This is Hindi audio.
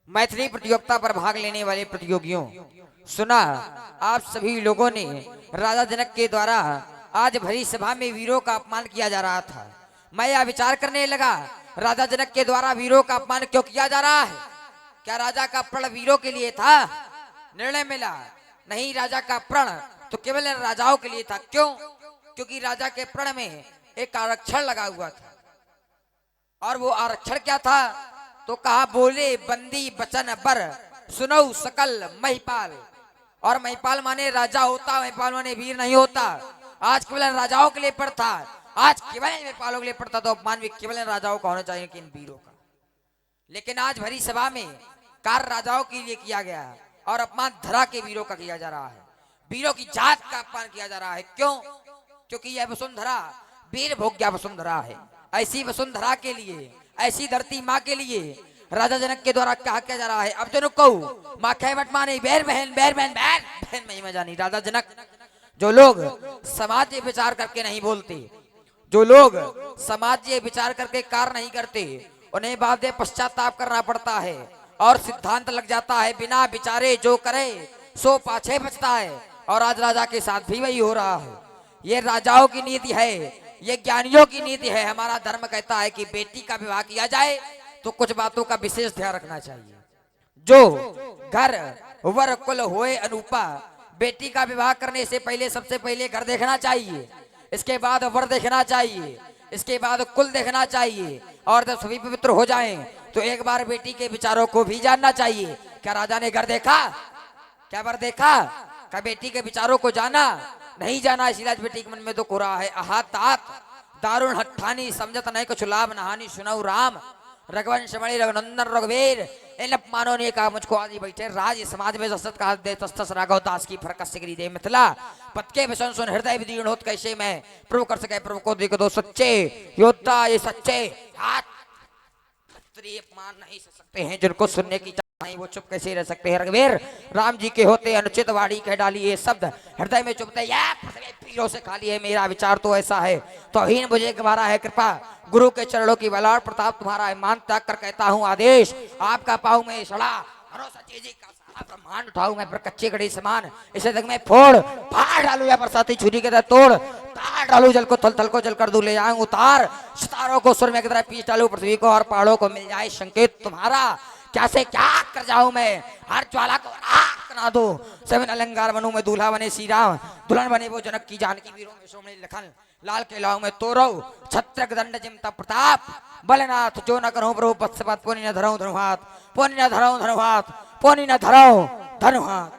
मैथिली प्रतियोगिता पर भाग लेने वाले प्रतियोगियों, सुना आप सभी लोगों ने राजा जनक के द्वारा आज भरी सभा में वीरों का अपमान किया जा रहा था। मैं यह विचार करने लगा, राजा जनक के द्वारा वीरों का अपमान क्यों किया जा रहा है? क्या राजा का प्रण वीरों के लिए था? निर्णय मिला नहीं, राजा का प्रण तो केवल राजाओं के लिए था। क्यों? क्योंकि राजा के प्रण में एक आरक्षण लगा हुआ था। और वो आरक्षण क्या था? तो कहा, बोले बंदी बचन बर सुनऊ सकल महिपाल। और महिपाल माने राजा होता, महिपाल माने वीर नहीं होता। आज केवल राजाओं के लिए प्रण था, आज केवल महिपालों के लिए प्रण था, तो अपमान भी केवल राजाओं का होना चाहिए, लेकिन वीरों का। लेकिन आज भरी सभा में कार्य राजाओं के लिए किया गया और अपमान धरा के वीरों का किया जा रहा है। वीरों की जात का अपमान किया जा रहा है। क्यों? क्योंकि यह वसुंधरा वीर भोग्या वसुंधरा है। ऐसी वसुंधरा के लिए, ऐसी धरती माँ के लिए राजा जनक के द्वारा कहा किया जा रहा है, अब जनक कहू माँ खे बट माने बैर बहन बैर बहन बैर बहन में ही जानी। राजा जनक, जो लोग समाज के विचार करके नहीं बोलते, जो लोग समाज के विचार करके कार्य नहीं करते, उन्हें बाद में पश्चाताप करना पड़ता है और सिद्धांत लग जाता है, बिना विचारे जो करे सो पाछे बचता है। और आज राजा के साथ भी वही हो रहा है। ये राजाओं की नीति है, ये ज्ञानियों की नीति है। हमारा धर्म कहता है कि बेटी का विवाह किया जाए तो कुछ बातों का विशेष ध्यान रखना चाहिए। जो घर वर कुल होए अनुपा, बेटी का विवाह करने से पहले सबसे पहले घर देखना चाहिए, इसके बाद वर देखना चाहिए, इसके बाद कुल देखना चाहिए। और जब सभी पवित्र हो जाएं तो एक बार बेटी के विचारों को भी जानना चाहिए। क्या राजा ने घर देखा? क्या वर देखा? क्या बेटी के विचारों को जाना? नहीं जाना। इसीलिए बेटी के मन में दुख हो रहा है। आहातात दारुण हट्ठानी समझत नहीं कुछ लाभ नहानी सुनऊ राम रघुवंश मणि रघुनंदन रघुवीर। इन अपमानों ने कहा मुझको आदि बैठे राज समाज में जसत कहा दे तस्तस राघव दास की फरकस सिगरी दे मिथिला पद के विषण सुन हृदय विदीर्ण होत कैसे मैं प्रभु कर सके प्रभु को देख दो सच्चे योद्धा, ये सच्चे अपमान नहीं सह सकते हैं, जिनको सुनने की नहीं वो चुप कैसे रह सकते हैं। रघुवीर राम जी के होते अनुचित वाणी कह डाली, ये शब्द हृदय में चुभते पीरों से खाली है। मेरा विचार तो ऐसा है, तौहीन मुझे गवारा है कृपा गुरु के चरणों की बलार प्रताप तुम्हारा है। मान त्याग कर कहता हूँ आदेश, आपका पाऊं मैं सड़ा सच्चे जी का सारा ब्रह्मांड उठाऊं मैं पर कच्चे कड़ी समान। इसे तक मैं फोड़ फाड़ डालू या बरसाती छुरी के तरह तोड़ तार डालू, जल को थल को जल कर दूं ले जाऊं उतार, सितारों को सुर में की तरह पीस डालू पृथ्वी को और पहाड़ों को मिल जाए संकेत तुम्हारा। क्या से क्या कर जाऊं मैं, हर ज्वाला को राख बना दो। सेवन अलंकार बनूं मैं दूल्हा बने श्री राम, दुल्हन बने वो जनक की जानकी, वीरों में सोमणी लखन लाल के लाऊं मैं तोरौ छत्रक दंड जिमता प्रताप बलनाथ जो न करूं प्रभु पक्षपात। पोनी न धरऊं धनुहाथ, पोनी न धरऊं धनुहाथ, पोनी न धरऊं धनुहाथ।